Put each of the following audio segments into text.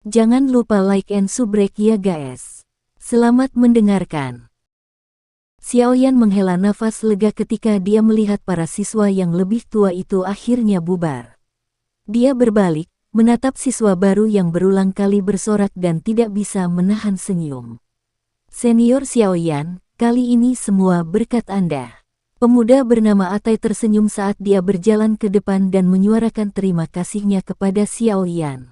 Jangan lupa like and subrek ya guys. Selamat mendengarkan. Xiaoyan menghela nafas lega ketika dia melihat para siswa yang lebih tua itu akhirnya bubar. Dia berbalik, menatap siswa baru yang berulang kali bersorak dan tidak bisa menahan senyum. Senior Xiaoyan, kali ini semua berkat Anda. Pemuda bernama Atai tersenyum saat dia berjalan ke depan dan menyuarakan terima kasihnya kepada Xiaoyan.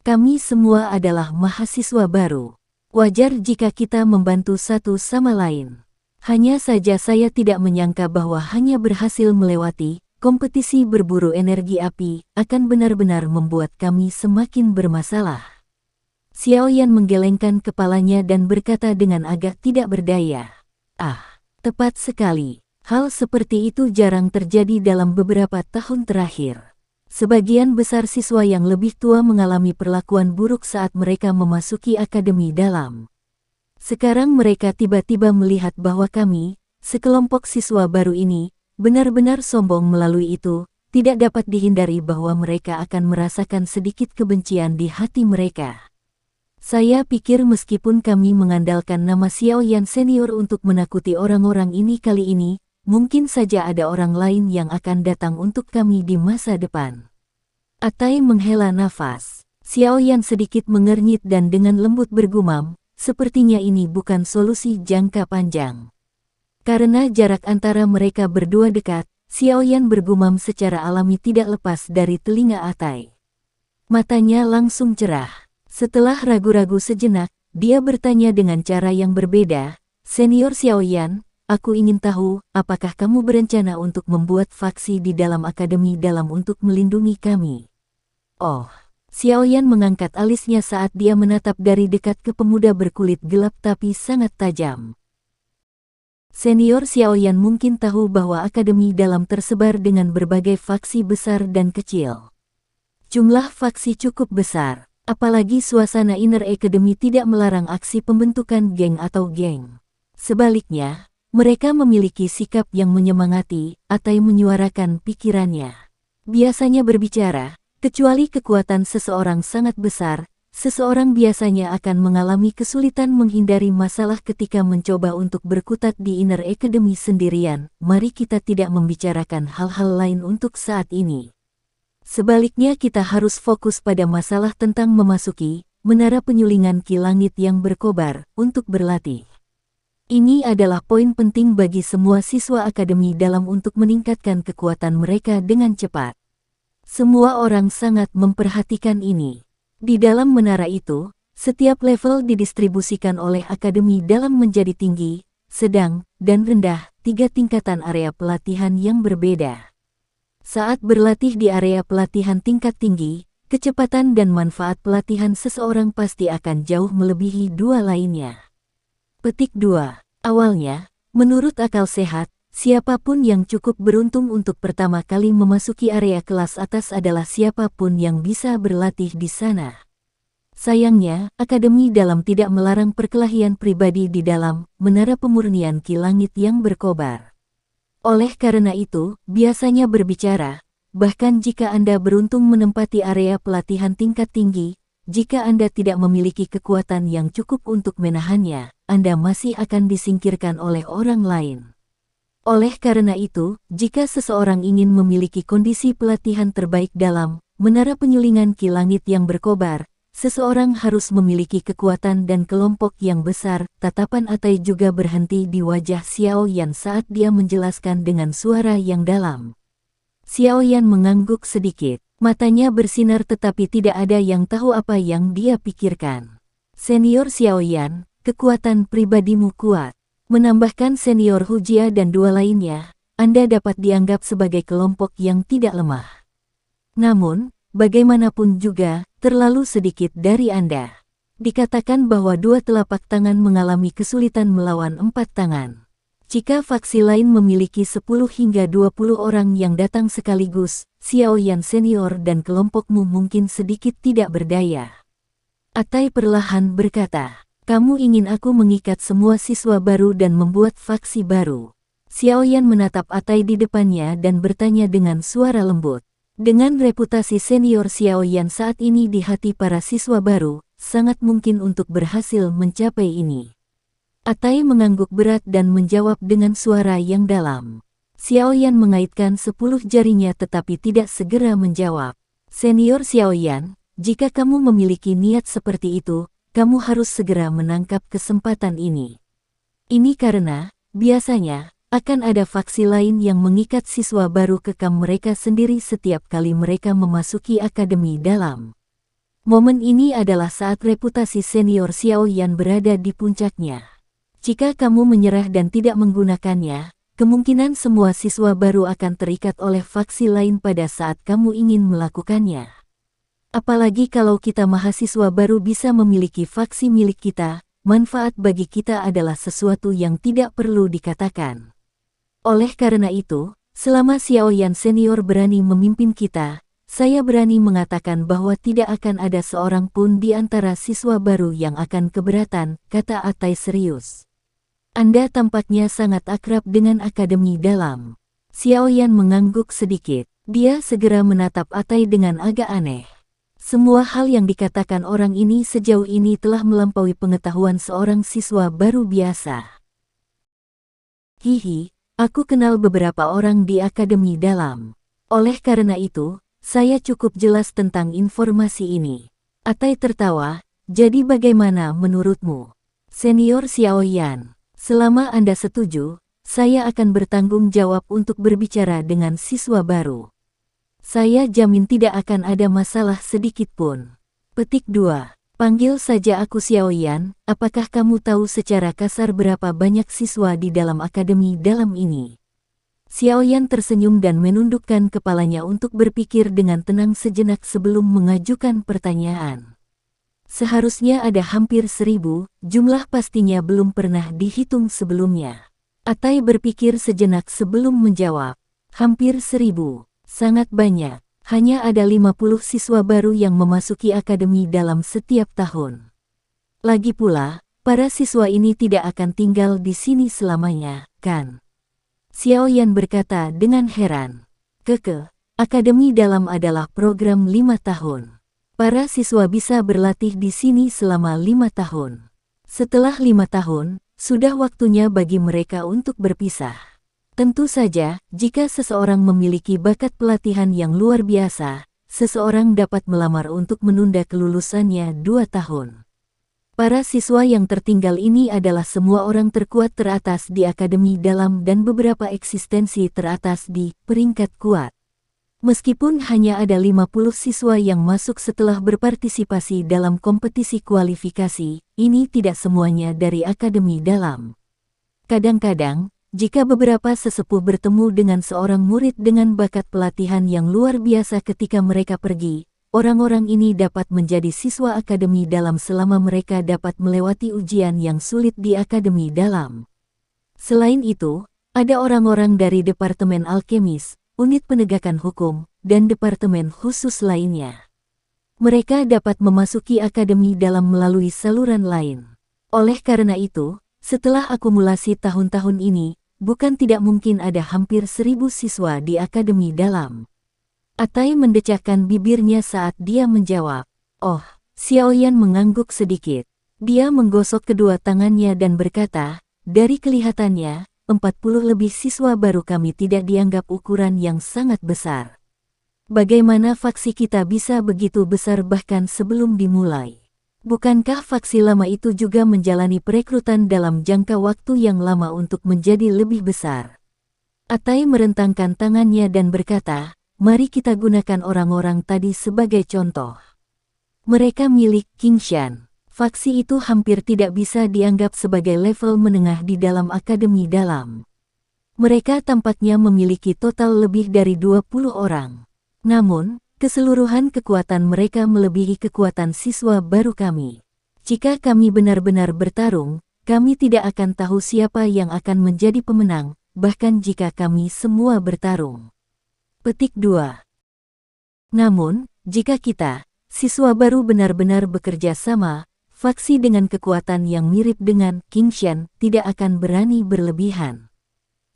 Kami semua adalah mahasiswa baru. Wajar jika kita membantu satu sama lain. Hanya saja saya tidak menyangka bahwa hanya berhasil melewati kompetisi berburu energi api akan benar-benar membuat kami semakin bermasalah. Xiaoyan menggelengkan kepalanya dan berkata dengan agak tidak berdaya. Tepat sekali. Hal seperti itu jarang terjadi dalam beberapa tahun terakhir. Sebagian besar siswa yang lebih tua mengalami perlakuan buruk saat mereka memasuki akademi dalam. Sekarang mereka tiba-tiba melihat bahwa kami, sekelompok siswa baru ini, benar-benar sombong melalui itu, tidak dapat dihindari bahwa mereka akan merasakan sedikit kebencian di hati mereka. Saya pikir meskipun kami mengandalkan nama Xiaoyan senior untuk menakuti orang-orang ini kali ini, mungkin saja ada orang lain yang akan datang untuk kami di masa depan. Atai menghela nafas. Xiaoyan sedikit mengernyit dan dengan lembut bergumam, sepertinya ini bukan solusi jangka panjang. Karena jarak antara mereka berdua dekat, Xiaoyan bergumam secara alami tidak lepas dari telinga Atai. Matanya langsung cerah. Setelah ragu-ragu sejenak, dia bertanya dengan cara yang berbeda, Senior Xiaoyan, aku ingin tahu, apakah kamu berencana untuk membuat faksi di dalam akademi dalam untuk melindungi kami? Oh, Xiaoyan mengangkat alisnya saat dia menatap dari dekat ke pemuda berkulit gelap tapi sangat tajam. Senior Xiaoyan mungkin tahu bahwa akademi dalam tersebar dengan berbagai faksi besar dan kecil. Jumlah faksi cukup besar, apalagi suasana Inner Academy tidak melarang aksi pembentukan geng atau geng. Sebaliknya, mereka memiliki sikap yang menyemangati, Atai menyuarakan pikirannya. Biasanya berbicara, kecuali kekuatan seseorang sangat besar, seseorang biasanya akan mengalami kesulitan menghindari masalah ketika mencoba untuk berkutat di Inner Academy sendirian. Mari kita tidak membicarakan hal-hal lain untuk saat ini. Sebaliknya kita harus fokus pada masalah tentang memasuki menara penyulingan Ki Langit yang berkobar untuk berlatih. Ini adalah poin penting bagi semua siswa akademi dalam untuk meningkatkan kekuatan mereka dengan cepat. Semua orang sangat memperhatikan ini. Di dalam menara itu, setiap level didistribusikan oleh akademi dalam menjadi tinggi, sedang, dan rendah, 3 tingkatan area pelatihan yang berbeda. Saat berlatih di area pelatihan tingkat tinggi, kecepatan dan manfaat pelatihan seseorang pasti akan jauh melebihi 2 lainnya. Petik 2. Awalnya, menurut akal sehat, siapapun yang cukup beruntung untuk pertama kali memasuki area kelas atas adalah siapapun yang bisa berlatih di sana. Sayangnya, akademi dalam tidak melarang perkelahian pribadi di dalam menara pemurnian Ki Langit yang berkobar. Oleh karena itu, biasanya berbicara, bahkan jika Anda beruntung menempati area pelatihan tingkat tinggi, jika Anda tidak memiliki kekuatan yang cukup untuk menahannya, Anda masih akan disingkirkan oleh orang lain. Oleh karena itu, jika seseorang ingin memiliki kondisi pelatihan terbaik dalam menara penyulingan Ki Langit yang berkobar, seseorang harus memiliki kekuatan dan kelompok yang besar. Tatapan Atai juga berhenti di wajah Xiaoyan saat dia menjelaskan dengan suara yang dalam. Xiaoyan mengangguk sedikit. Matanya bersinar tetapi tidak ada yang tahu apa yang dia pikirkan. Senior Xiaoyan, kekuatan pribadimu kuat. Menambahkan senior Hujia dan 2 lainnya, Anda dapat dianggap sebagai kelompok yang tidak lemah. Namun, bagaimanapun juga, terlalu sedikit dari Anda. Dikatakan bahwa 2 telapak tangan mengalami kesulitan melawan 4 tangan. Jika faksi lain memiliki 10 hingga 20 orang yang datang sekaligus, Xiaoyan senior dan kelompokmu mungkin sedikit tidak berdaya. Atai perlahan berkata, kamu ingin aku mengikat semua siswa baru dan membuat faksi baru. Xiaoyan menatap Atai di depannya dan bertanya dengan suara lembut. Dengan reputasi senior Xiaoyan saat ini di hati para siswa baru, sangat mungkin untuk berhasil mencapai ini. Atai mengangguk berat dan menjawab dengan suara yang dalam. Xiaoyan mengaitkan 10 jarinya tetapi tidak segera menjawab. Senior Xiaoyan, jika kamu memiliki niat seperti itu, kamu harus segera menangkap kesempatan ini. Ini karena, biasanya, akan ada faksi lain yang mengikat siswa baru ke kamp mereka sendiri setiap kali mereka memasuki akademi dalam. Momen ini adalah saat reputasi senior Xiaoyan berada di puncaknya. Jika kamu menyerah dan tidak menggunakannya, kemungkinan semua siswa baru akan terikat oleh faksi lain pada saat kamu ingin melakukannya. Apalagi kalau kita mahasiswa baru bisa memiliki faksi milik kita, manfaat bagi kita adalah sesuatu yang tidak perlu dikatakan. Oleh karena itu, selama Xiaoyan senior berani memimpin kita, saya berani mengatakan bahwa tidak akan ada seorang pun di antara siswa baru yang akan keberatan, kata Atai serius. Anda tampaknya sangat akrab dengan akademi dalam. Xiaoyan mengangguk sedikit. Dia segera menatap Atai dengan agak aneh. Semua hal yang dikatakan orang ini sejauh ini telah melampaui pengetahuan seorang siswa baru biasa. Hihi. Aku kenal beberapa orang di akademi dalam. Oleh karena itu, saya cukup jelas tentang informasi ini. Atai tertawa, jadi bagaimana menurutmu? Senior Xiaoyan, selama Anda setuju, saya akan bertanggung jawab untuk berbicara dengan siswa baru. Saya jamin tidak akan ada masalah sedikit pun. Petik 2. Panggil saja aku Xiaoyan, apakah kamu tahu secara kasar berapa banyak siswa di dalam akademi dalam ini? Xiaoyan tersenyum dan menundukkan kepalanya untuk berpikir dengan tenang sejenak sebelum mengajukan pertanyaan. Seharusnya ada hampir 1000, jumlah pastinya belum pernah dihitung sebelumnya. Atai berpikir sejenak sebelum menjawab. Hampir 1000, sangat banyak. Hanya ada 50 siswa baru yang memasuki akademi dalam setiap tahun. Lagi pula, para siswa ini tidak akan tinggal di sini selamanya, kan? Xiaoyan berkata dengan heran. Akademi dalam adalah program 5 tahun. Para siswa bisa berlatih di sini selama 5 tahun. Setelah 5 tahun, sudah waktunya bagi mereka untuk berpisah. Tentu saja, jika seseorang memiliki bakat pelatihan yang luar biasa, seseorang dapat melamar untuk menunda kelulusannya 2 tahun. Para siswa yang tertinggal ini adalah semua orang terkuat teratas di akademi dalam dan beberapa eksistensi teratas di peringkat kuat. Meskipun hanya ada 50 siswa yang masuk setelah berpartisipasi dalam kompetisi kualifikasi, ini tidak semuanya dari akademi dalam. Kadang-kadang, jika beberapa sesepuh bertemu dengan seorang murid dengan bakat pelatihan yang luar biasa ketika mereka pergi, orang-orang ini dapat menjadi siswa akademi dalam selama mereka dapat melewati ujian yang sulit di akademi dalam. Selain itu, ada orang-orang dari Departemen Alkemis, Unit Penegakan Hukum, dan departemen khusus lainnya. Mereka dapat memasuki akademi dalam melalui saluran lain. Oleh karena itu, setelah akumulasi tahun-tahun ini, bukan tidak mungkin ada hampir 1000 siswa di akademi dalam. Atai mendecakkan bibirnya saat dia menjawab. Oh, Xiaoyan mengangguk sedikit. Dia menggosok kedua tangannya dan berkata, dari kelihatannya, 40 lebih siswa baru kami tidak dianggap ukuran yang sangat besar. Bagaimana faksi kita bisa begitu besar bahkan sebelum dimulai? Bukankah faksi lama itu juga menjalani perekrutan dalam jangka waktu yang lama untuk menjadi lebih besar? Atai merentangkan tangannya dan berkata, mari kita gunakan orang-orang tadi sebagai contoh. Mereka milik Qingshan. Faksi itu hampir tidak bisa dianggap sebagai level menengah di dalam akademi dalam. Mereka tampaknya memiliki total lebih dari 20 orang. Namun, keseluruhan kekuatan mereka melebihi kekuatan siswa baru kami. Jika kami benar-benar bertarung, kami tidak akan tahu siapa yang akan menjadi pemenang, bahkan jika kami semua bertarung. Petik 2. Namun, jika kita, siswa baru benar-benar bekerja sama, faksi dengan kekuatan yang mirip dengan Qingshan tidak akan berani berlebihan.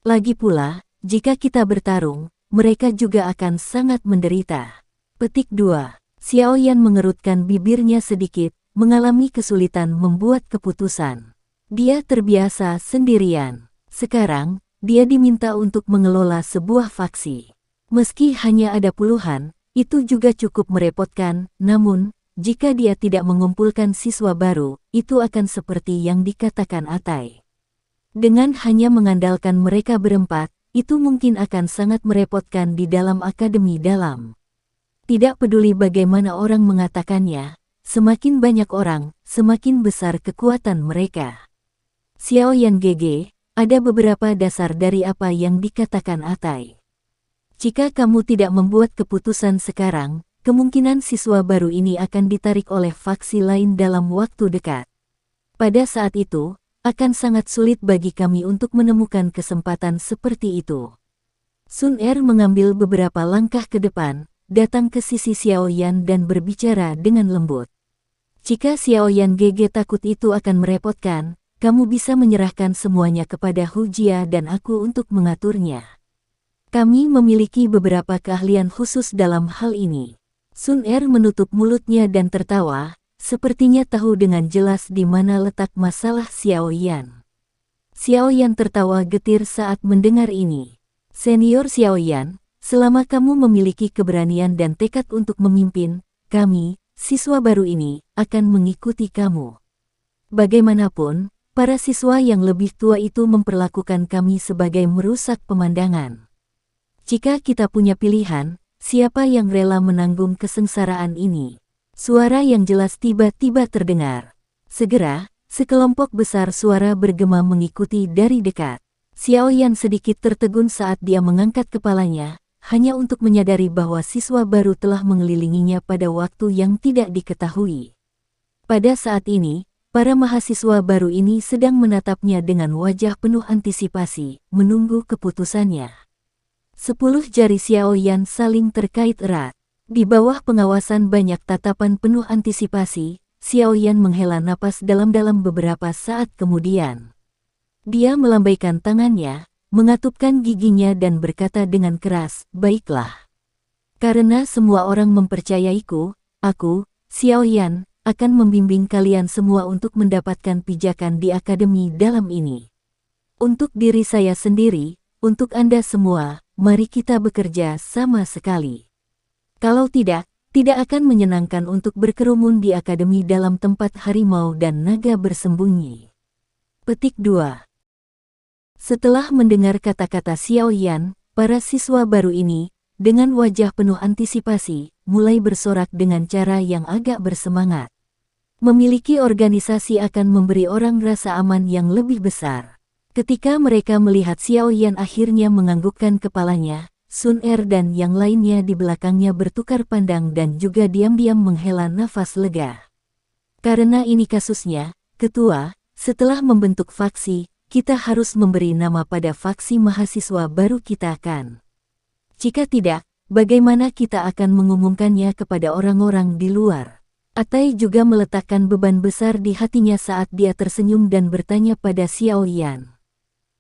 Lagi pula, jika kita bertarung, mereka juga akan sangat menderita. Petik 2. Xiaoyan mengerutkan bibirnya sedikit, mengalami kesulitan membuat keputusan. Dia terbiasa sendirian. Sekarang, dia diminta untuk mengelola sebuah faksi. Meski hanya ada puluhan, itu juga cukup merepotkan, namun, jika dia tidak mengumpulkan siswa baru, itu akan seperti yang dikatakan Atai. Dengan hanya mengandalkan mereka berempat, itu mungkin akan sangat merepotkan di dalam akademi dalam. Tidak peduli bagaimana orang mengatakannya, semakin banyak orang, semakin besar kekuatan mereka. Xiaoyan GG, ada beberapa dasar dari apa yang dikatakan Atai. Jika kamu tidak membuat keputusan sekarang, kemungkinan siswa baru ini akan ditarik oleh faksi lain dalam waktu dekat. Pada saat itu, akan sangat sulit bagi kami untuk menemukan kesempatan seperti itu. Sun Er mengambil beberapa langkah ke depan, datang ke sisi Xiaoyan dan berbicara dengan lembut. Jika Xiaoyan GG takut itu akan merepotkan, kamu bisa menyerahkan semuanya kepada Hu Jia dan aku untuk mengaturnya. Kami memiliki beberapa keahlian khusus dalam hal ini. Sun Er menutup mulutnya dan tertawa, sepertinya tahu dengan jelas di mana letak masalah Xiaoyan. Xiaoyan tertawa getir saat mendengar ini. Senior Xiaoyan, selama kamu memiliki keberanian dan tekad untuk memimpin, kami, siswa baru ini, akan mengikuti kamu. Bagaimanapun, para siswa yang lebih tua itu memperlakukan kami sebagai merusak pemandangan. Jika kita punya pilihan, siapa yang rela menanggung kesengsaraan ini? Suara yang jelas tiba-tiba terdengar. Segera, sekelompok besar suara bergema mengikuti dari dekat. Xiaoyan sedikit tertegun saat dia mengangkat kepalanya, hanya untuk menyadari bahwa siswa baru telah mengelilinginya pada waktu yang tidak diketahui. Pada saat ini, para mahasiswa baru ini sedang menatapnya dengan wajah penuh antisipasi, menunggu keputusannya. 10 jari Xiaoyan saling terkait erat. Di bawah pengawasan banyak tatapan penuh antisipasi, Xiaoyan menghela napas dalam-dalam beberapa saat kemudian. Dia melambaikan tangannya, mengatupkan giginya dan berkata dengan keras, "Baiklah. Karena semua orang mempercayaiku, aku, Xiaoyan, akan membimbing kalian semua untuk mendapatkan pijakan di akademi dalam ini. Untuk diri saya sendiri, untuk Anda semua, mari kita bekerja sama sekali. Kalau tidak akan menyenangkan untuk berkerumun di akademi dalam tempat harimau dan naga bersembunyi." Petik 2. Setelah mendengar kata-kata Xiaoyan, para siswa baru ini, dengan wajah penuh antisipasi, mulai bersorak dengan cara yang agak bersemangat. Memiliki organisasi akan memberi orang rasa aman yang lebih besar. Ketika mereka melihat Xiaoyan akhirnya menganggukkan kepalanya, Sun Er dan yang lainnya di belakangnya bertukar pandang dan juga diam-diam menghela nafas lega. Karena ini kasusnya, Ketua, setelah membentuk faksi, kita harus memberi nama pada faksi mahasiswa baru kita kan. Jika tidak, bagaimana kita akan mengumumkannya kepada orang-orang di luar? Atai juga meletakkan beban besar di hatinya saat dia tersenyum dan bertanya pada Xiaoyan.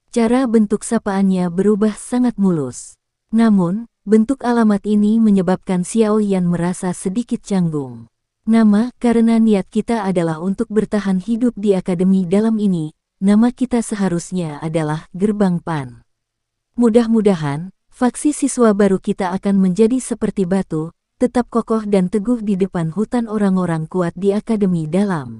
Cara bentuk sapaannya berubah sangat mulus. Namun, bentuk alamat ini menyebabkan Xiaoyan merasa sedikit canggung. Nama, karena niat kita adalah untuk bertahan hidup di akademi dalam ini, nama kita seharusnya adalah Gerbang Pan. Mudah-mudahan, faksi siswa baru kita akan menjadi seperti batu, tetap kokoh dan teguh di depan hutan orang-orang kuat di akademi dalam.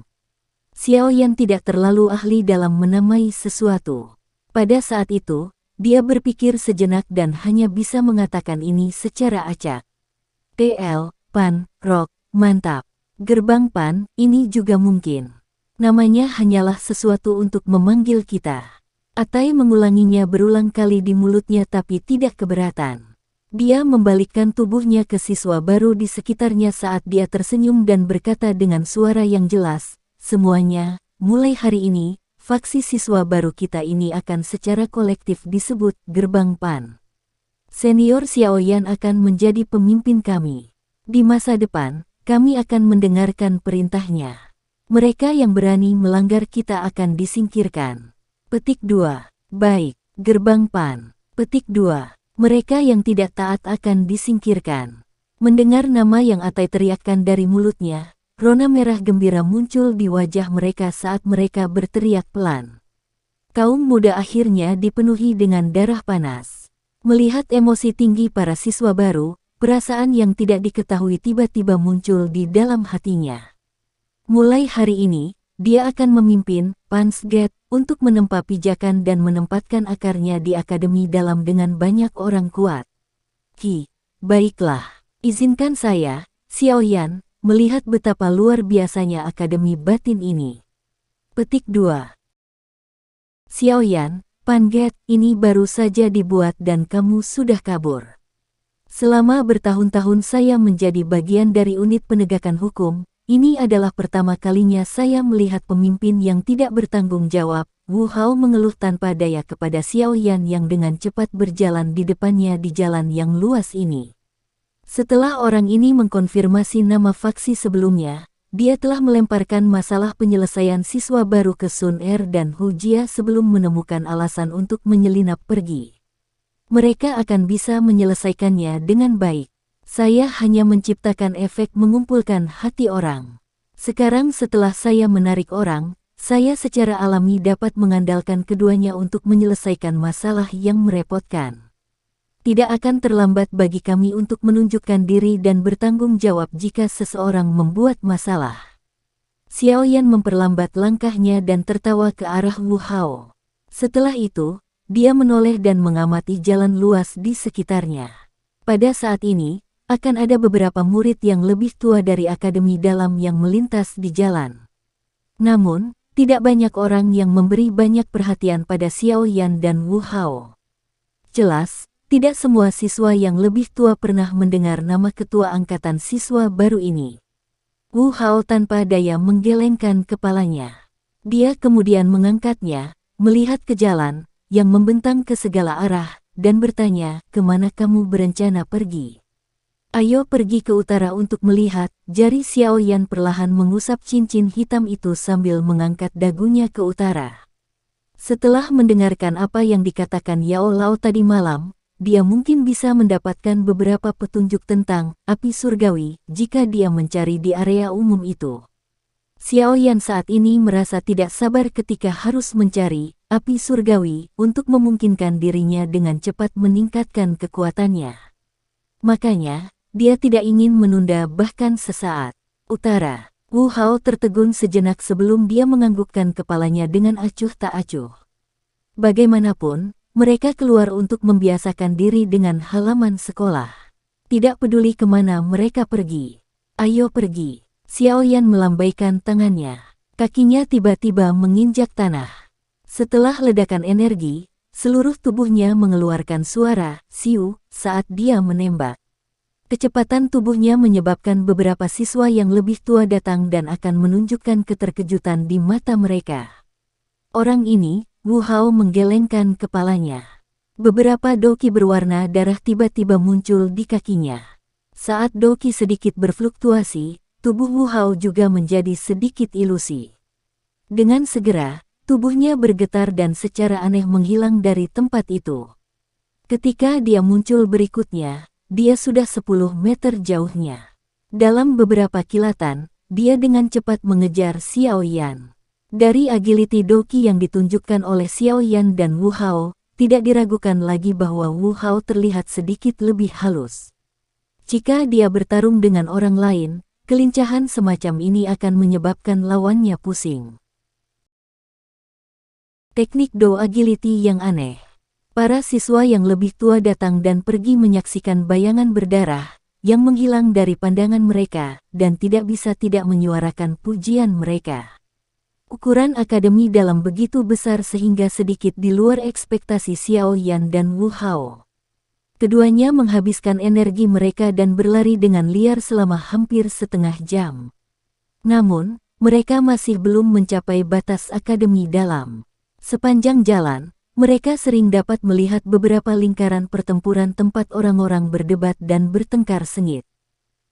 Xiaoyan tidak terlalu ahli dalam menamai sesuatu. Pada saat itu, dia berpikir sejenak dan hanya bisa mengatakan ini secara acak. TL, Pan, Rock, mantap. Gerbang Pan, ini juga mungkin. Namanya hanyalah sesuatu untuk memanggil kita. Atai mengulanginya berulang kali di mulutnya tapi tidak keberatan. Dia membalikkan tubuhnya ke siswa baru di sekitarnya saat dia tersenyum dan berkata dengan suara yang jelas, "Semuanya, mulai hari ini, faksi siswa baru kita ini akan secara kolektif disebut Gerbang Pan. Senior Xiaoyan akan menjadi pemimpin kami. Di masa depan, kami akan mendengarkan perintahnya. Mereka yang berani melanggar kita akan disingkirkan." Petik 2. Baik, Gerbang Pan. Petik 2. Mereka yang tidak taat akan disingkirkan. Mendengar nama yang Atai teriakkan dari mulutnya, rona merah gembira muncul di wajah mereka saat mereka berteriak pelan. Kaum muda akhirnya dipenuhi dengan darah panas. Melihat emosi tinggi para siswa baru, perasaan yang tidak diketahui tiba-tiba muncul di dalam hatinya. Mulai hari ini, dia akan memimpin Pansgate untuk menempa pijakan dan menempatkan akarnya di Akademi Dalam dengan banyak orang kuat. Baiklah, izinkan saya, Xiaoyan, melihat betapa luar biasanya Akademi Batin ini. Petik 2. Xiaoyan, Pansgate ini baru saja dibuat dan kamu sudah kabur. Selama bertahun-tahun saya menjadi bagian dari unit penegakan hukum, ini adalah pertama kalinya saya melihat pemimpin yang tidak bertanggung jawab. Wu Hao mengeluh tanpa daya kepada Xiaoyan yang dengan cepat berjalan di depannya di jalan yang luas ini. Setelah orang ini mengkonfirmasi nama faksi sebelumnya, dia telah melemparkan masalah penyelesaian siswa baru ke Sun Er dan Hu Jia sebelum menemukan alasan untuk menyelinap pergi. Mereka akan bisa menyelesaikannya dengan baik. Saya hanya menciptakan efek mengumpulkan hati orang. Sekarang setelah saya menarik orang, saya secara alami dapat mengandalkan keduanya untuk menyelesaikan masalah yang merepotkan. Tidak akan terlambat bagi kami untuk menunjukkan diri dan bertanggung jawab jika seseorang membuat masalah. Xiaoyan memperlambat langkahnya dan tertawa ke arah Wu Hao. Setelah itu, dia menoleh dan mengamati jalan luas di sekitarnya. Pada saat ini, akan ada beberapa murid yang lebih tua dari Akademi Dalam yang melintas di jalan. Namun, tidak banyak orang yang memberi banyak perhatian pada Xiaoyan dan Wu Hao. Jelas, tidak semua siswa yang lebih tua pernah mendengar nama ketua angkatan siswa baru ini. Wu Hao tanpa daya menggelengkan kepalanya. Dia kemudian mengangkatnya, melihat ke jalan, yang membentang ke segala arah, dan bertanya, kemana kamu berencana pergi? Ayo pergi ke utara untuk melihat, jari Xiaoyan perlahan mengusap cincin hitam itu sambil mengangkat dagunya ke utara. Setelah mendengarkan apa yang dikatakan Yao Lao tadi malam, dia mungkin bisa mendapatkan beberapa petunjuk tentang api surgawi jika dia mencari di area umum itu. Xiaoyan saat ini merasa tidak sabar ketika harus mencari api surgawi untuk memungkinkan dirinya dengan cepat meningkatkan kekuatannya. Makanya, dia tidak ingin menunda bahkan sesaat. Utara, Wu Hao tertegun sejenak sebelum dia menganggukkan kepalanya dengan acuh tak acuh. Bagaimanapun, mereka keluar untuk membiasakan diri dengan halaman sekolah. Tidak peduli kemana mereka pergi. Ayo pergi. Xiaoyan melambaikan tangannya. Kakinya tiba-tiba menginjak tanah. Setelah ledakan energi, seluruh tubuhnya mengeluarkan suara siu saat dia menembak. Kecepatan tubuhnya menyebabkan beberapa siswa yang lebih tua datang dan akan menunjukkan keterkejutan di mata mereka. Orang ini, Wu Hao menggelengkan kepalanya. Beberapa doki berwarna darah tiba-tiba muncul di kakinya. Saat doki sedikit berfluktuasi, tubuh Wu Hao juga menjadi sedikit ilusi. Dengan segera, tubuhnya bergetar dan secara aneh menghilang dari tempat itu. Ketika dia muncul berikutnya, dia sudah 10 meter jauhnya. Dalam beberapa kilatan, dia dengan cepat mengejar Xiaoyan. Dari agility doki yang ditunjukkan oleh Xiaoyan dan Wu Hao, tidak diragukan lagi bahwa Wu Hao terlihat sedikit lebih halus. Jika dia bertarung dengan orang lain, kelincahan semacam ini akan menyebabkan lawannya pusing. Teknik Do Agility yang aneh. Para siswa yang lebih tua datang dan pergi menyaksikan bayangan berdarah, yang menghilang dari pandangan mereka, dan tidak bisa tidak menyuarakan pujian mereka. Ukuran Akademi Dalam begitu besar sehingga sedikit di luar ekspektasi Xiaoyan dan Wu Hao. Keduanya menghabiskan energi mereka dan berlari dengan liar selama hampir setengah jam. Namun, mereka masih belum mencapai batas Akademi Dalam. Sepanjang jalan, mereka sering dapat melihat beberapa lingkaran pertempuran tempat orang-orang berdebat dan bertengkar sengit.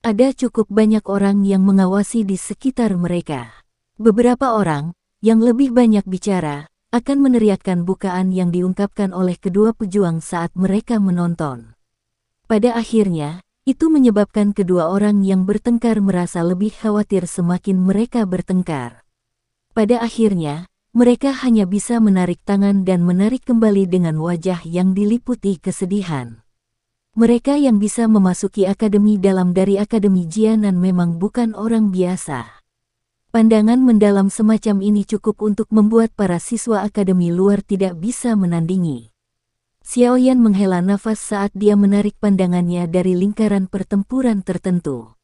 Ada cukup banyak orang yang mengawasi di sekitar mereka. Beberapa orang, yang lebih banyak bicara, akan meneriakkan bukaan yang diungkapkan oleh kedua pejuang saat mereka menonton. Pada akhirnya, itu menyebabkan kedua orang yang bertengkar merasa lebih khawatir semakin mereka bertengkar. Pada akhirnya, mereka hanya bisa menarik tangan dan menarik kembali dengan wajah yang diliputi kesedihan. Mereka yang bisa memasuki akademi dalam dari Akademi Jianan memang bukan orang biasa. Pandangan mendalam semacam ini cukup untuk membuat para siswa akademi luar tidak bisa menandingi. Xiaoyan menghela nafas saat dia menarik pandangannya dari lingkaran pertempuran tertentu.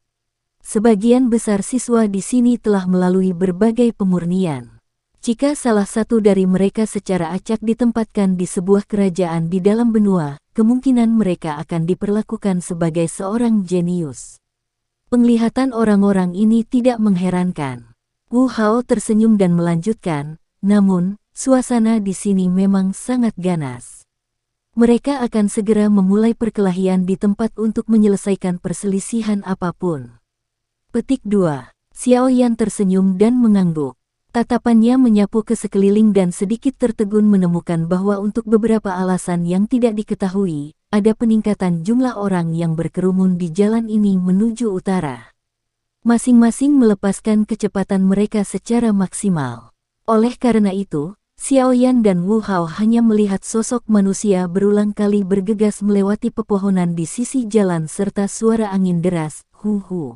Sebagian besar siswa di sini telah melalui berbagai pemurnian. Jika salah satu dari mereka secara acak ditempatkan di sebuah kerajaan di dalam benua, kemungkinan mereka akan diperlakukan sebagai seorang jenius. Penglihatan orang-orang ini tidak mengherankan. Wu Hao tersenyum dan melanjutkan, namun, suasana di sini memang sangat ganas. Mereka akan segera memulai perkelahian di tempat untuk menyelesaikan perselisihan apapun. Petik 2. Xiaoyan tersenyum dan mengangguk. Tatapannya menyapu ke sekeliling dan sedikit tertegun menemukan bahwa untuk beberapa alasan yang tidak diketahui, ada peningkatan jumlah orang yang berkerumun di jalan ini menuju utara. Masing-masing melepaskan kecepatan mereka secara maksimal. Oleh karena itu, Xiaoyan dan Wu Hao hanya melihat sosok manusia berulang kali bergegas melewati pepohonan di sisi jalan serta suara angin deras, hu-hu.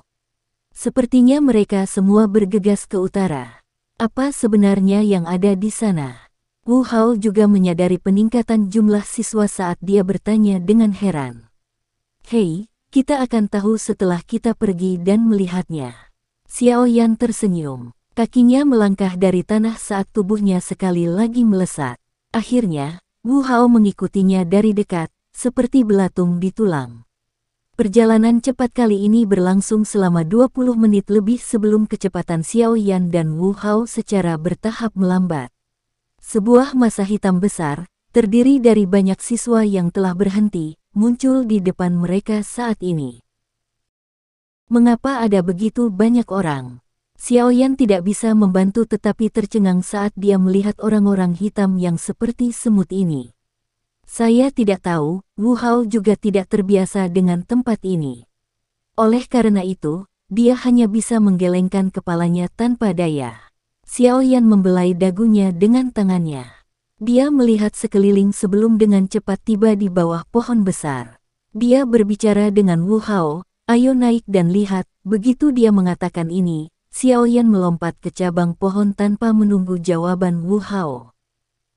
Sepertinya mereka semua bergegas ke utara. Apa sebenarnya yang ada di sana? Wu Hao juga menyadari peningkatan jumlah siswa saat dia bertanya dengan heran. Hei, kita akan tahu setelah kita pergi dan melihatnya. Xiaoyan tersenyum. Kakinya melangkah dari tanah saat tubuhnya sekali lagi melesat. Akhirnya, Wu Hao mengikutinya dari dekat, seperti belatung di tulang. Perjalanan cepat kali ini berlangsung selama 20 menit lebih sebelum kecepatan Xiaoyan dan Wu Hao secara bertahap melambat. Sebuah massa hitam besar, terdiri dari banyak siswa yang telah berhenti, muncul di depan mereka saat ini. Mengapa ada begitu banyak orang? Xiaoyan tidak bisa membantu tetapi tercengang saat dia melihat orang-orang hitam yang seperti semut ini. Saya tidak tahu, Wu Hao juga tidak terbiasa dengan tempat ini. Oleh karena itu, dia hanya bisa menggelengkan kepalanya tanpa daya. Xiaoyan membelai dagunya dengan tangannya. Dia melihat sekeliling sebelum dengan cepat tiba di bawah pohon besar. Dia berbicara dengan Wu Hao, ayo naik dan lihat. Begitu dia mengatakan ini, Xiaoyan melompat ke cabang pohon tanpa menunggu jawaban Wu Hao.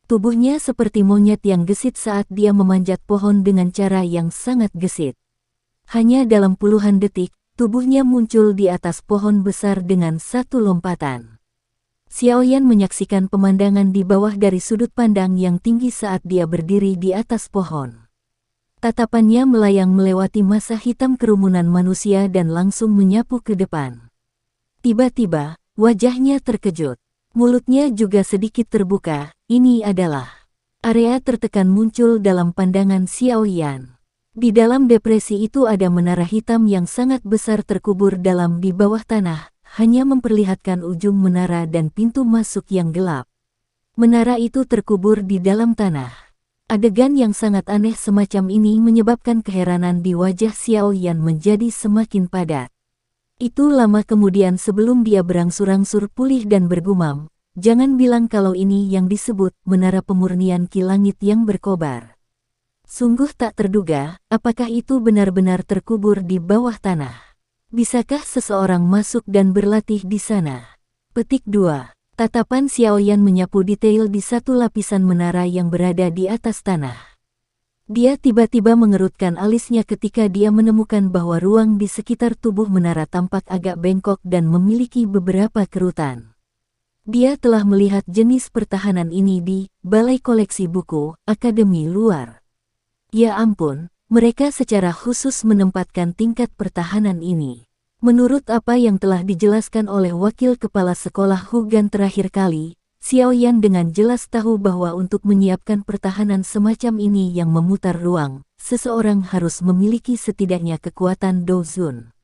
Tubuhnya seperti monyet yang gesit saat dia memanjat pohon dengan cara yang sangat gesit. Hanya dalam puluhan detik, tubuhnya muncul di atas pohon besar dengan satu lompatan. Xiaoyan menyaksikan pemandangan di bawah dari sudut pandang yang tinggi saat dia berdiri di atas pohon. Tatapannya melayang melewati massa hitam kerumunan manusia dan langsung menyapu ke depan. Tiba-tiba, wajahnya terkejut. Mulutnya juga sedikit terbuka. Ini adalah area tertekan muncul dalam pandangan Xiaoyan. Di dalam depresi itu ada menara hitam yang sangat besar terkubur dalam di bawah tanah, hanya memperlihatkan ujung menara dan pintu masuk yang gelap. Menara itu terkubur di dalam tanah. Adegan yang sangat aneh semacam ini menyebabkan keheranan di wajah Xiaoyan menjadi semakin padat. Itu lama kemudian sebelum dia berangsur-angsur pulih dan bergumam, jangan bilang kalau ini yang disebut menara pemurnian ki langit yang berkobar. Sungguh tak terduga, apakah itu benar-benar terkubur di bawah tanah? Bisakah seseorang masuk dan berlatih di sana? Petik 2. Tatapan Xiaoyan menyapu detail di satu lapisan menara yang berada di atas tanah. Dia tiba-tiba mengerutkan alisnya ketika dia menemukan bahwa ruang di sekitar tubuh menara tampak agak bengkok dan memiliki beberapa kerutan. Dia telah melihat jenis pertahanan ini di Balai Koleksi Buku, Akademi Luar. Ya ampun, mereka secara khusus menempatkan tingkat pertahanan ini. Menurut apa yang telah dijelaskan oleh wakil kepala sekolah Hugan terakhir kali, Xiaoyan dengan jelas tahu bahwa untuk menyiapkan pertahanan semacam ini yang memutar ruang, seseorang harus memiliki setidaknya kekuatan Dozun.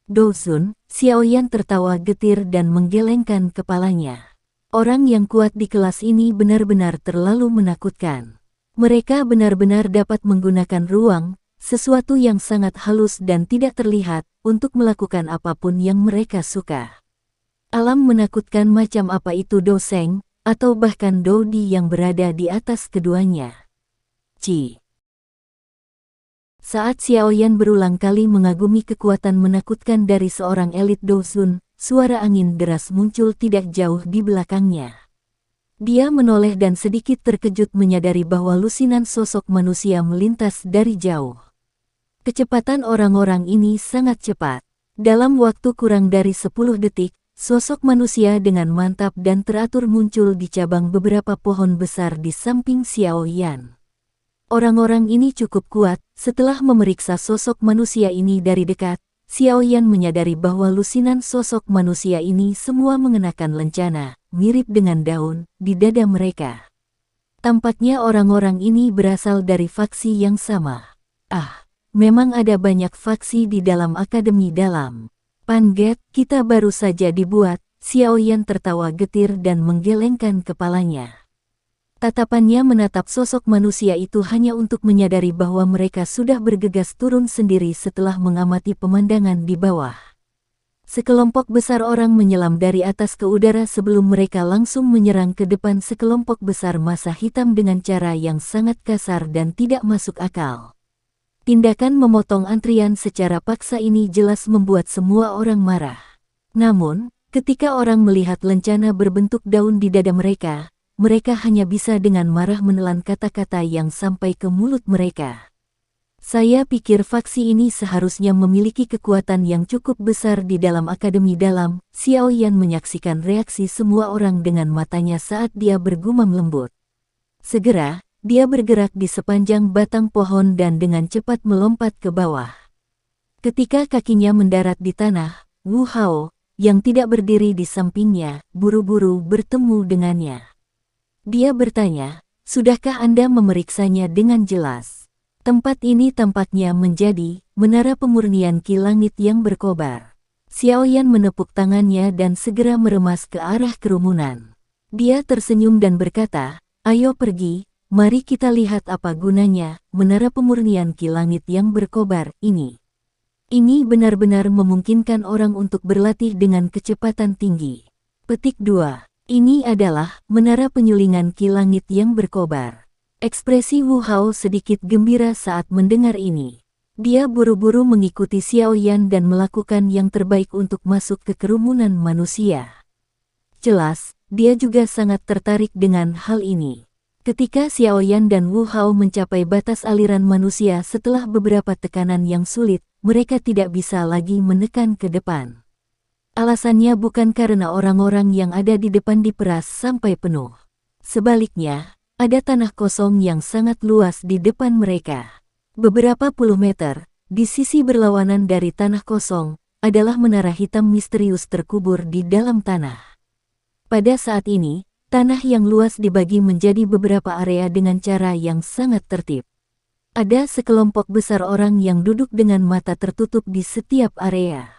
Dozun, Xiaoyan tertawa getir dan menggelengkan kepalanya. Orang yang kuat di kelas ini benar-benar terlalu menakutkan. Mereka benar-benar dapat menggunakan ruang, sesuatu yang sangat halus dan tidak terlihat, untuk melakukan apapun yang mereka suka. Alam menakutkan macam apa itu Do Seng, atau bahkan Do Di yang berada di atas keduanya. Saat Xiaoyan berulang kali mengagumi kekuatan menakutkan dari seorang elit Do Sun, suara angin deras muncul tidak jauh di belakangnya. Dia menoleh dan sedikit terkejut menyadari bahwa lusinan sosok manusia melintas dari jauh. Kecepatan orang-orang ini sangat cepat. Dalam waktu kurang dari 10 detik, sosok manusia dengan mantap dan teratur muncul di cabang beberapa pohon besar di samping Xiaoyan. Orang-orang ini cukup kuat. Setelah memeriksa sosok manusia ini dari dekat, Xiaoyan menyadari bahwa lusinan sosok manusia ini semua mengenakan lencana, mirip dengan daun, di dada mereka. Tampaknya orang-orang ini berasal dari faksi yang sama. Memang ada banyak faksi di dalam Akademi Dalam. Panget, kita baru saja dibuat. Xiaoyan tertawa getir dan menggelengkan kepalanya. Tatapannya menatap sosok manusia itu hanya untuk menyadari bahwa mereka sudah bergegas turun sendiri setelah mengamati pemandangan di bawah. Sekelompok besar orang menyelam dari atas ke udara sebelum mereka langsung menyerang ke depan sekelompok besar massa hitam dengan cara yang sangat kasar dan tidak masuk akal. Tindakan memotong antrian secara paksa ini jelas membuat semua orang marah. Namun, ketika orang melihat lencana berbentuk daun di dada mereka hanya bisa dengan marah menelan kata-kata yang sampai ke mulut mereka. Saya pikir faksi ini seharusnya memiliki kekuatan yang cukup besar di dalam Akademi Dalam. Xiaoyan menyaksikan reaksi semua orang dengan matanya saat dia bergumam lembut. Segera, dia bergerak di sepanjang batang pohon dan dengan cepat melompat ke bawah. Ketika kakinya mendarat di tanah, Wu Hao, yang tidak berdiri di sampingnya, buru-buru bertemu dengannya. Dia bertanya, "Sudahkah Anda memeriksanya dengan jelas? Tempat ini tampaknya menjadi menara pemurnian Ki Langit yang berkobar." Xiaoyan menepuk tangannya dan segera meremas ke arah kerumunan. Dia tersenyum dan berkata, "Ayo pergi, mari kita lihat apa gunanya menara pemurnian Ki Langit yang berkobar ini. Ini benar-benar memungkinkan orang untuk berlatih dengan kecepatan tinggi." Petik 2. Ini adalah menara penyulingan Ki Langit yang berkobar. Ekspresi Wu Hao sedikit gembira saat mendengar ini. Dia buru-buru mengikuti Xiaoyan dan melakukan yang terbaik untuk masuk ke kerumunan manusia. Jelas, dia juga sangat tertarik dengan hal ini. Ketika Xiaoyan dan Wu Hao mencapai batas aliran manusia setelah beberapa tekanan yang sulit, mereka tidak bisa lagi menekan ke depan. Alasannya bukan karena orang-orang yang ada di depan diperas sampai penuh. Sebaliknya, ada tanah kosong yang sangat luas di depan mereka. Beberapa puluh meter, di sisi berlawanan dari tanah kosong, adalah menara hitam misterius terkubur di dalam tanah. Pada saat ini, tanah yang luas dibagi menjadi beberapa area dengan cara yang sangat tertib. Ada sekelompok besar orang yang duduk dengan mata tertutup di setiap area.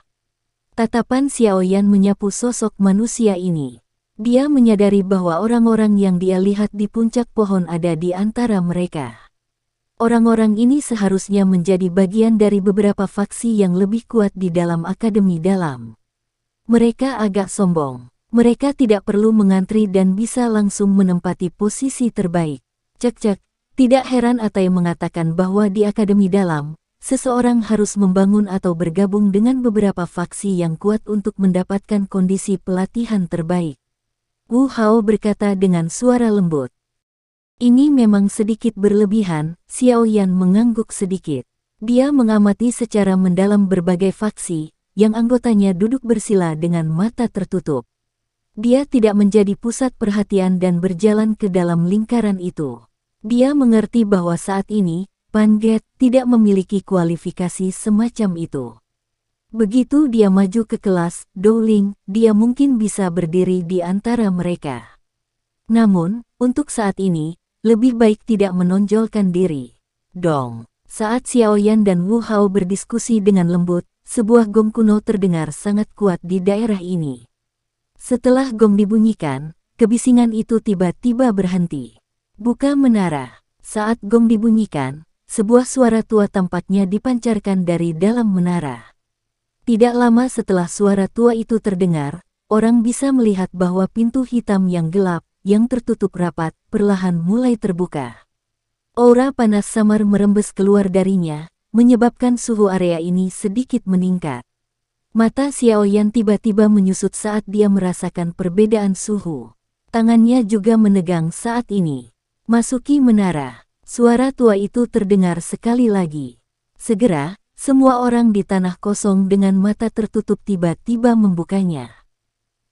Tatapan Xiaoyan menyapu sosok manusia ini. Dia menyadari bahwa orang-orang yang dia lihat di puncak pohon ada di antara mereka. Orang-orang ini seharusnya menjadi bagian dari beberapa faksi yang lebih kuat di dalam Akademi Dalam. Mereka agak sombong. Mereka tidak perlu mengantri dan bisa langsung menempati posisi terbaik. Cek-cek, tidak heran Atai mengatakan bahwa di Akademi Dalam, seseorang harus membangun atau bergabung dengan beberapa faksi yang kuat untuk mendapatkan kondisi pelatihan terbaik. Wu Hao berkata dengan suara lembut. Ini memang sedikit berlebihan. Xiaoyan mengangguk sedikit. Dia mengamati secara mendalam berbagai faksi, yang anggotanya duduk bersila dengan mata tertutup. Dia tidak menjadi pusat perhatian dan berjalan ke dalam lingkaran itu. Dia mengerti bahwa saat ini, Panget tidak memiliki kualifikasi semacam itu. Begitu dia maju ke kelas Dowling, dia mungkin bisa berdiri di antara mereka. Namun, untuk saat ini, lebih baik tidak menonjolkan diri. Dong. Saat Xiaoyan dan Wu Hao berdiskusi dengan lembut, sebuah gong kuno terdengar sangat kuat di daerah ini. Setelah gong dibunyikan, kebisingan itu tiba-tiba berhenti. Buka menara. Saat gong dibunyikan, sebuah suara tua tampaknya dipancarkan dari dalam menara. Tidak lama setelah suara tua itu terdengar, orang bisa melihat bahwa pintu hitam yang gelap, yang tertutup rapat, perlahan mulai terbuka. Aura panas samar merembes keluar darinya, menyebabkan suhu area ini sedikit meningkat. Mata Xiaoyan tiba-tiba menyusut saat dia merasakan perbedaan suhu. Tangannya juga menegang saat ini. Masuki menara. Suara tua itu terdengar sekali lagi. Segera, semua orang di tanah kosong dengan mata tertutup tiba-tiba membukanya.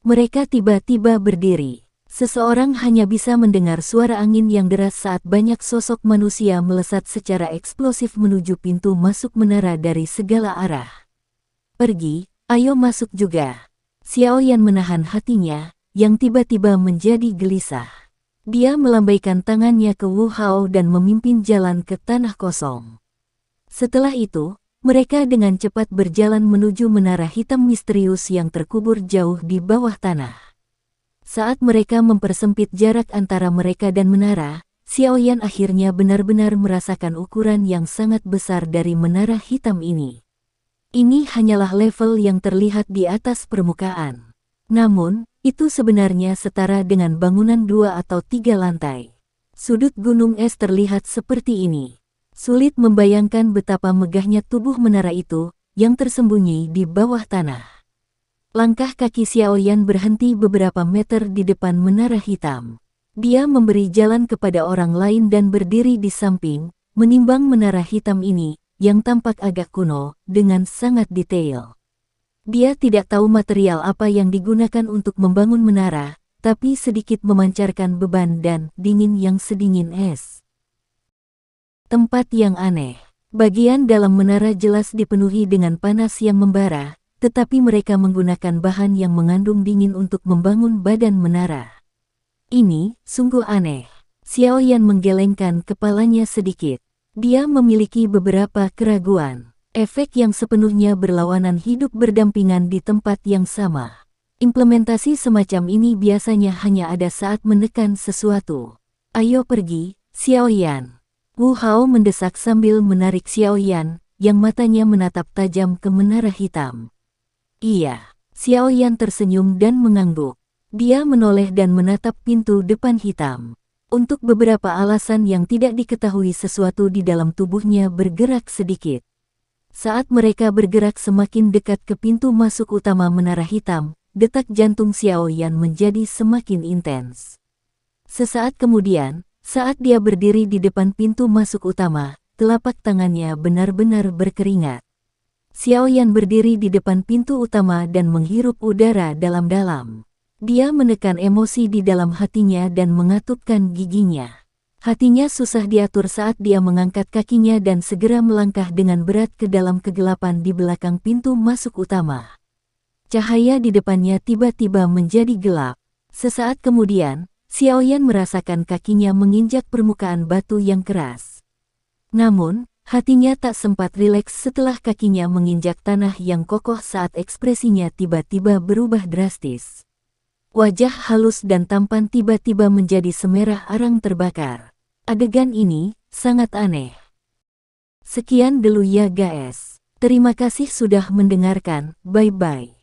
Mereka tiba-tiba berdiri. Seseorang hanya bisa mendengar suara angin yang deras saat banyak sosok manusia melesat secara eksplosif menuju pintu masuk menara dari segala arah. Pergi, ayo masuk juga. Xiaoyan menahan hatinya, yang tiba-tiba menjadi gelisah. Dia melambaikan tangannya ke Wu Hao dan memimpin jalan ke tanah kosong. Setelah itu, mereka dengan cepat berjalan menuju menara hitam misterius yang terkubur jauh di bawah tanah. Saat mereka mempersempit jarak antara mereka dan menara, Xiaoyan akhirnya benar-benar merasakan ukuran yang sangat besar dari menara hitam ini. Ini hanyalah level yang terlihat di atas permukaan. Namun, itu sebenarnya setara dengan bangunan 2 atau 3 lantai. Sudut gunung es terlihat seperti ini. Sulit membayangkan betapa megahnya tubuh menara itu, yang tersembunyi di bawah tanah. Langkah kaki Xiaoyan berhenti beberapa meter di depan menara hitam. Dia memberi jalan kepada orang lain dan berdiri di samping, menimbang menara hitam ini, yang tampak agak kuno, dengan sangat detail. Dia tidak tahu material apa yang digunakan untuk membangun menara, tapi sedikit memancarkan beban dan dingin yang sedingin es. Tempat yang aneh. Bagian dalam menara jelas dipenuhi dengan panas yang membara, tetapi mereka menggunakan bahan yang mengandung dingin untuk membangun badan menara. Ini sungguh aneh. Xiaoyan menggelengkan kepalanya sedikit. Dia memiliki beberapa keraguan. Efek yang sepenuhnya berlawanan hidup berdampingan di tempat yang sama. Implementasi semacam ini biasanya hanya ada saat menekan sesuatu. Ayo pergi, Xiaoyan. Wu Hao mendesak sambil menarik Xiaoyan, yang matanya menatap tajam ke menara hitam. Iya, Xiaoyan tersenyum dan mengangguk. Dia menoleh dan menatap pintu depan hitam. Untuk beberapa alasan yang tidak diketahui sesuatu di dalam tubuhnya bergerak sedikit. Saat mereka bergerak semakin dekat ke pintu masuk utama menara hitam, detak jantung Xiaoyan menjadi semakin intens. Sesaat kemudian, saat dia berdiri di depan pintu masuk utama, telapak tangannya benar-benar berkeringat. Xiaoyan berdiri di depan pintu utama dan menghirup udara dalam-dalam. Dia menekan emosi di dalam hatinya dan mengatupkan giginya. Hatinya susah diatur saat dia mengangkat kakinya dan segera melangkah dengan berat ke dalam kegelapan di belakang pintu masuk utama. Cahaya di depannya tiba-tiba menjadi gelap. Sesaat kemudian, Xiaoyan merasakan kakinya menginjak permukaan batu yang keras. Namun, hatinya tak sempat rileks setelah kakinya menginjak tanah yang kokoh saat ekspresinya tiba-tiba berubah drastis. Wajah halus dan tampan tiba-tiba menjadi semerah arang terbakar. Adegan ini sangat aneh. Sekian dulu ya guys. Terima kasih sudah mendengarkan. Bye-bye.